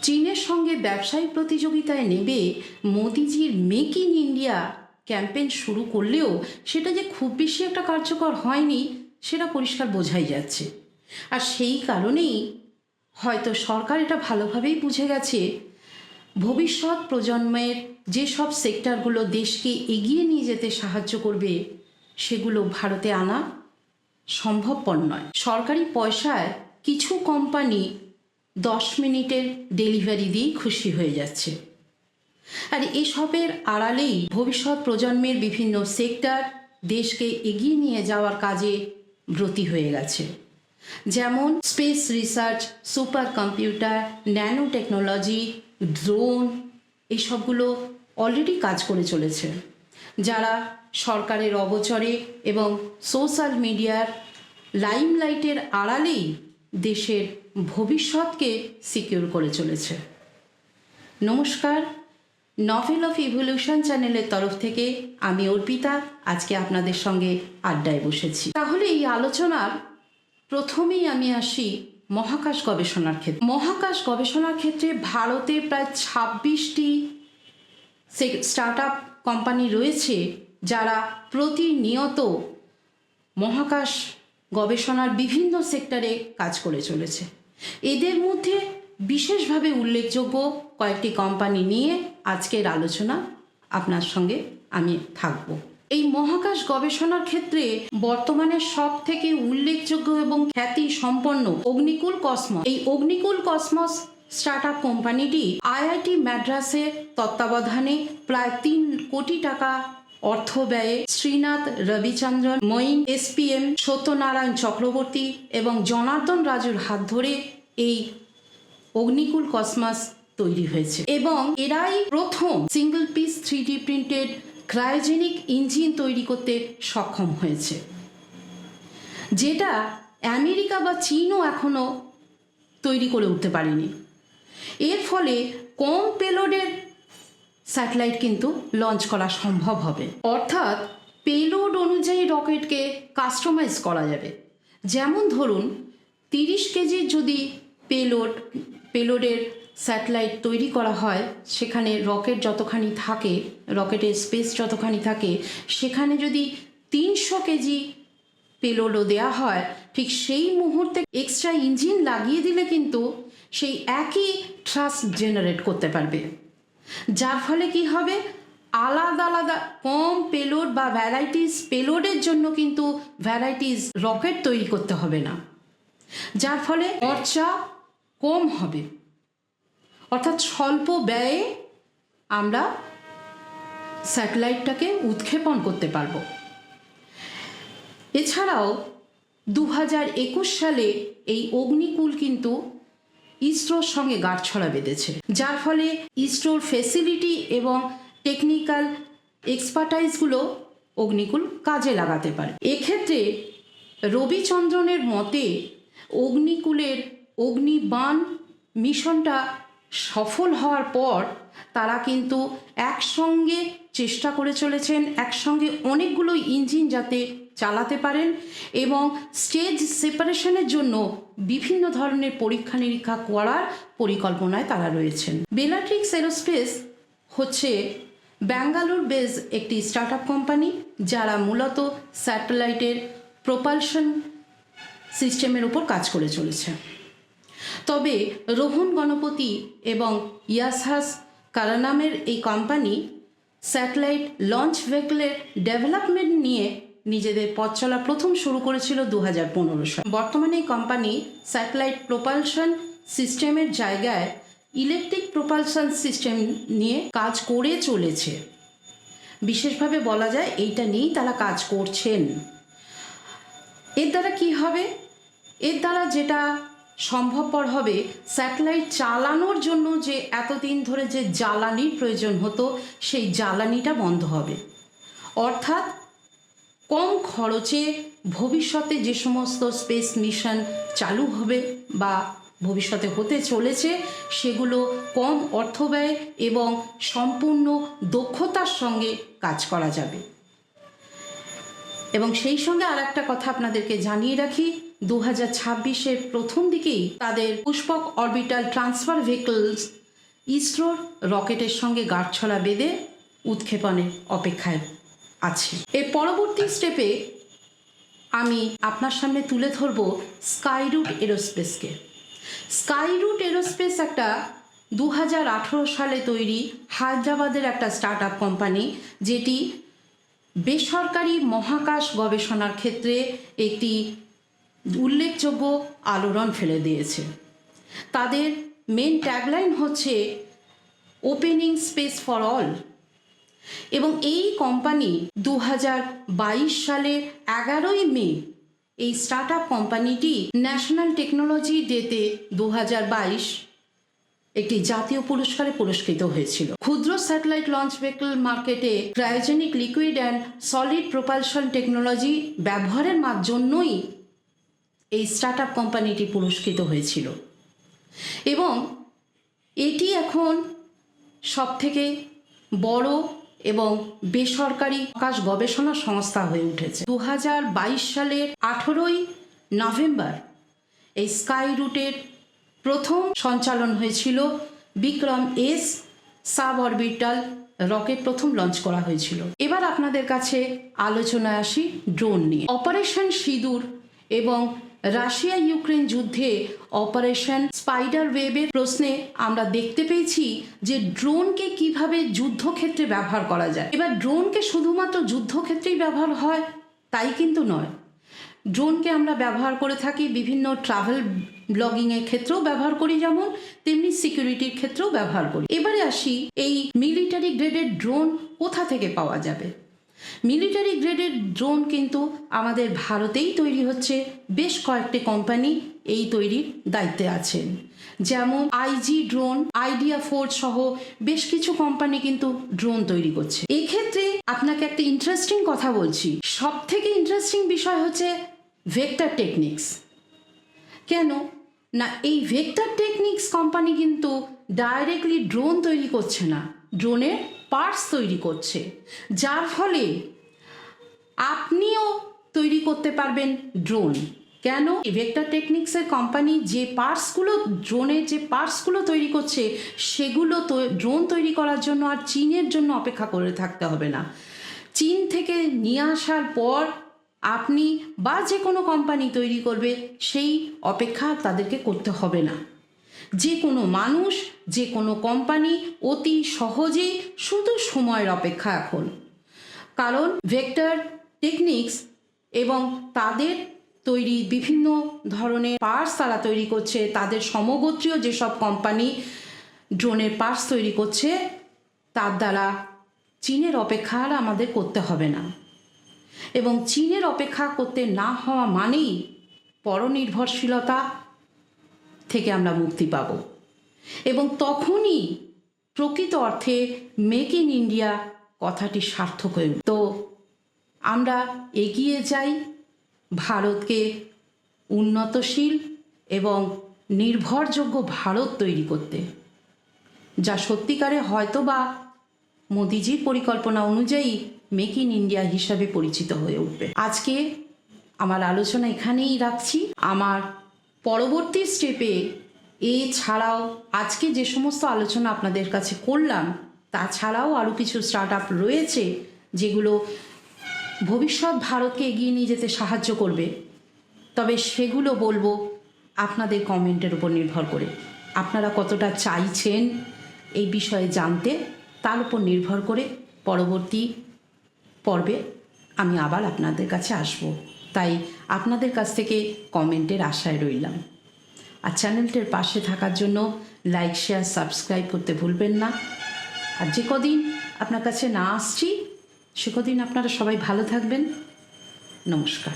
চীনের সঙ্গে ব্যবসায়িক প্রতিযোগিতায় নেমে মোদিজির মেক ইন ইন্ডিয়া ক্যাম্পেইন শুরু করলেও সেটা যে খুব বেশি একটা কার্যকর হয়নি সেটা পরিষ্কার বোঝাই যাচ্ছে। আর সেই কারণেই হয়তো সরকার এটা ভালোভাবেই বুঝে গেছে ভবিষ্যৎ প্রজন্মের যেসব সেক্টরগুলো দেশকে এগিয়ে নিয়ে যেতে সাহায্য করবে সেগুলো ভারতে আনা সম্ভবপর নয়। সরকারি পয়সায় কিছু কোম্পানি 10 মিনিটের ডেলিভারি দিয়েই খুশি হয়ে যাচ্ছে। আর এসবের আড়ালেই ভবিষ্যৎ প্রজন্মের বিভিন্ন সেক্টর দেশকে এগিয়ে নিয়ে যাওয়ার কাজে ব্রতী হয়ে গেছে। যেমন space research, super computer, nano technology, drone, এইসবগুলো অলরেডি কাজ করে চলেছে, যারা সরকারের অগোচরে এবং সোশ্যাল মিডিয়ার লাইমলাইটের আড়ালেই দেশের ভবিষ্যৎকে সিকিউর করে চলেছে। নমস্কার, নভেল অফ ইভলিউশন চ্যানেলের তরফ থেকে আমি অর্পিতা আজকে আপনাদের সঙ্গে আড্ডায় বসেছি। তাহলে এই আলোচনার প্রথমেই আমি আসি মহাকাশ গবেষণার ক্ষেত্রে। মহাকাশ গবেষণার ক্ষেত্রে ভারতে প্রায় 26টি স্টার্ট আপ কোম্পানি রয়েছে যারা প্রতিনিয়ত মহাকাশ গবেষণার বিভিন্ন সেক্টরে কাজ করে চলেছে। এদের মধ্যে বিশেষভাবে উল্লেখযোগ্য কয়েকটি কোম্পানি নিয়ে আজকের আলোচনা আপনার সঙ্গে আমি থাকব। এই মহাকাশ গবেষণার ক্ষেত্রে বর্তমানে সব থেকে উল্লেখযোগ্য এবং খ্যাতি সম্পন্ন অগ্নিকুল কসমস। এই অগ্নিকুল কসমস স্টার্ট আপ কোম্পানিটি আইআইটি মাদ্রাসের তত্ত্বাবধানে প্রায় 3 কোটি টাকা অর্থ ব্যয়ে শ্রীনাথ রবিচন্দ্রন, মঈন, এসপিএম, সত্যনারায়ণ চক্রবর্তী এবং জনার্দন রাজুর হাত ধরে এই অগ্নিকুল কসমস তৈরি হয়েছে এবং এরাই প্রথম single piece 3D printed cryogenic engine তৈরি করতে সক্ষম হয়েছে, যেটা আমেরিকা বা চীনও এখনও তৈরি করে উঠতে পারেনি। এর ফলে কম পেলোডের স্যাটেলাইট কিন্তু লঞ্চ করা সম্ভব হবে, অর্থাৎ পেলোড অনুযায়ী রকেটকে কাস্টমাইজ করা যাবে। যেমন ধরুন 30 কেজির যদি পেলোডের স্যাটেলাইট তৈরি করা হয়, সেখানে রকেট যতখানি থাকে, রকেটের স্পেস যতখানি থাকে, সেখানে যদি 300 কেজি পেলোডও দেওয়া হয়, ঠিক সেই মুহূর্তে এক্সট্রা ইঞ্জিন লাগিয়ে দিলে কিন্তু সেই একই থ্রাস্ট জেনারেট করতে পারবে, যার ফলে কি হবে, আলাদা আলাদা কম পেলোড বা ভ্যারাইটিস পেলোডের জন্য কিন্তু ভ্যারাইটিস রকেট তৈরি করতে হবে না, যার ফলে খরচা কম হবে, অর্থাৎ স্বল্প ব্যয়ে আমরা স্যাটেলাইটটাকে উৎক্ষেপণ করতে পারবো। এছাড়াও 2021 সালে এই অগ্নিকুল কিন্তু ইসরোর সঙ্গে গাঁটছড়া বেঁধেছে, যার ফলে ইসরোর ফেসিলিটি এবং টেকনিক্যাল এক্সপার্টাইজগুলো অগ্নিকুল কাজে লাগাতে পারে। এক্ষেত্রে রবিচন্দ্রনের মতে অগ্নিকুলের অগ্নিবাণ মিশনটা সফল হওয়ার পর তারা কিন্তু একসঙ্গে চেষ্টা করে চলেছেন একসঙ্গে অনেকগুলো ইঞ্জিন যাতে চালাতে পারেন এবং স্টেজ সেপারেশনের জন্য বিভিন্ন ধরনের পরীক্ষা নিরীক্ষা করার পরিকল্পনায় তারা রয়েছেন। বেলাট্রিক্স এরোস্পেস হচ্ছে ব্যাঙ্গালোর বেস একটি স্টার্ট আপ কোম্পানি, যারা মূলত স্যাটেলাইটের প্রোপালশন সিস্টেমের উপর কাজ করে চলেছে। তবে রোহন গণপতি এবং ইয়াসহাস কারানামের এই কোম্পানি স্যাটেলাইট লঞ্চ ভেহিকলের ডেভেলপমেন্ট নিয়ে নিজেদের পথ চলা প্রথম শুরু করেছিল 2015 সালে। বর্তমানে এই কোম্পানি স্যাটেলাইট প্রোপালশন সিস্টেমের জায়গায় ইলেকট্রিক প্রোপালশন সিস্টেম নিয়ে কাজ করে চলেছে। বিশেষভাবে বলা যায় এইটা নিয়েই তারা কাজ করছেন। এর দ্বারা কি হবে? এর দ্বারা যেটা সম্ভবপর হবে, স্যাটেলাইট চালানোর জন্য যে এতদিন ধরে যে জ্বালানির প্রয়োজন হতো সেই জ্বালানিটা বন্ধ হবে, অর্থাৎ কম খরচে ভবিষ্যতে যে সমস্ত স্পেস মিশন চালু হবে বা ভবিষ্যতে হতে চলেছে সেগুলো কম অর্থ ব্যয় এবং সম্পূর্ণ দক্ষতার সঙ্গে কাজ করা যাবে। এবং সেই সঙ্গে আর একটা কথা আপনাদেরকে জানিয়ে রাখি, 2026-এর প্রথম দিকেই তাদের পুষ্পক অরবিটাল ট্রান্সফার ভেহিকলস ইসরোর রকেটের সঙ্গে গাঁটছড়া বেঁধে উৎক্ষেপণের অপেক্ষায় আছে। এর পরবর্তী স্টেপে আমি আপনার সামনে তুলে ধরব স্কাইরুট এরোস্পেসকে। স্কাইরুট এরোস্পেস একটা 2018 সালে তৈরি হায়দ্রাবাদের একটা স্টার্ট আপ কোম্পানি, যেটি বেসরকারি মহাকাশ গবেষণার ক্ষেত্রে একটি উল্লেখযোগ্য আলোড়ন ফেলে দিয়েছে। তাদের মেন ট্যাগলাইন হচ্ছে ওপেনিং স্পেস ফর অল, এবং এই কোম্পানি 2022 সালের 11ই মে এই স্টার্ট আপ কোম্পানিটি ন্যাশনাল টেকনোলজি ডেতে 2022 একটি জাতীয় পুরস্কারে পুরস্কৃত হয়েছিল। ক্ষুদ্র স্যাটেলাইট লঞ্চ ভেহিকল মার্কেটে cryogenic liquid and solid propulsion technology ব্যবহারের জন্যই এই স্টার্ট আপ কোম্পানিটি পুরস্কৃত হয়েছিল, এবং এটি এখন সবথেকে বড় এবং বেসরকারি মহাকাশ গবেষণা সংস্থা হয়ে উঠেছে। 2022 সালের 18ই নভেম্বর এই স্কাইরুটের প্রথম সঞ্চালন হয়েছিল। Vikram S suborbital rocket প্রথম লঞ্চ করা হয়েছিল। এবার আপনাদের কাছে আলোচনায় আসি ড্রোন নিয়ে। অপারেশন সিঁদুর এবং রাশিয়া ইউক্রেন যুদ্ধে অপারেশন স্পাইডার ওয়েবের প্রশ্নে আমরা দেখতে পেয়েছি যে ড্রোনকে কিভাবে যুদ্ধক্ষেত্রে ব্যবহার করা যায়। এবার ড্রোনকে শুধুমাত্র যুদ্ধক্ষেত্রেই ব্যবহার হয় তাই কিন্তু নয়, ড্রোনকে আমরা ব্যবহার করে থাকি বিভিন্ন ট্রাভেল ব্লগিংয়ের ক্ষেত্রেও ব্যবহার করি, যেমন তেমনি সিকিউরিটির ক্ষেত্রেও ব্যবহার করি। এবারে আসি, এই মিলিটারি গ্রেডের ড্রোন কোথা থেকে পাওয়া যাবে। মিলিটারি গ্রেডের ড্রোন কিন্তু আমাদের ভারতেই তৈরি হচ্ছে। বেশ কয়েকটি কোম্পানি এই তৈরির দায়িত্বে আছেন, যেমন আইজি ড্রোন, আইডিয়া ফোর্স সহ বেশ কিছু কোম্পানি কিন্তু ড্রোন তৈরি করছে। এক্ষেত্রে আপনাকে একটা ইন্টারেস্টিং কথা বলছি, সব থেকে ইন্টারেস্টিং বিষয় হচ্ছে ভেক্টর টেকনিক্স। কেন না, এই ভেক্টর টেকনিক্স কোম্পানি কিন্তু ডাইরেক্টলি ড্রোন তৈরি করছে না, ড্রোনের পার্টস তৈরি করছে, যার ফলে আপনিও তৈরি করতে পারবেন ড্রোন। কেন, ভেক্টর টেকনিক্সের কোম্পানি যে পার্টসগুলো, ড্রোনের যে পার্টসগুলো তৈরি করছে, সেগুলো তো ড্রোন তৈরি করার জন্য আর চীনের জন্য অপেক্ষা করে থাকতে হবে না। চীন থেকে নিয়ে আসার পর আপনি বা যে কোনো কোম্পানি তৈরি করবে, সেই অপেক্ষা তাদেরকে করতে হবে না। যে কোনো মানুষ, যে কোনো কোম্পানি অতি সহজেই শুধু সময়ের অপেক্ষা এখন, কারণ ভেক্টর টেকনিক্স এবং তাদের তৈরি বিভিন্ন ধরনের পার্টস তারা তৈরি করছে, তাদের সমগোত্রীয় যেসব কোম্পানি ড্রোনের পার্টস তৈরি করছে, তার দ্বারা চীনের অপেক্ষা আর আমাদের করতে হবে না। এবং চীনের অপেক্ষা করতে না হওয়া মানেই পরনির্ভরশীলতা থেকে আমরা মুক্তি পাব, এবং তখনই প্রকৃত অর্থে মেক ইন ইন্ডিয়া কথাটি সার্থক হয়ে উঠবে। তো আমরা এগিয়ে যাই ভারতকে উন্নতশীল এবং নির্ভরযোগ্য ভারত তৈরি করতে, যা সত্যিকারে হয়তো বা মোদিজির পরিকল্পনা অনুযায়ী মেক ইন ইন্ডিয়া হিসাবে পরিচিত হয়ে উঠবে। আজকে আমার আলোচনা এখানেই রাখছি। আমার পরবর্তী স্টেপে এছাড়াও আজকে যে সমস্ত আলোচনা আপনাদের কাছে করলাম, তাছাড়াও আরও কিছু স্টার্ট আপ রয়েছে যেগুলো ভবিষ্যৎ ভারতকে এগিয়ে নিয়ে যেতে সাহায্য করবে। তবে সেগুলো বলবো আপনাদের কমেন্টের উপর নির্ভর করে, আপনারা কতটা চাইছেন এই বিষয়ে জানতে, তার উপর নির্ভর করে পরবর্তী পর্বে আমি আবার আপনাদের কাছে আসব। তাই আপনাদের কাছ থেকে কমেন্টের আশায় রইলাম। আর চ্যানেলটির পাশে থাকার জন্য লাইক, শেয়ার, সাবস্ক্রাইব করতে ভুলবেন না। আর যে কদিন আপনার কাছে না আসছি, সে কদিন আপনারা সবাই ভালো থাকবেন। নমস্কার।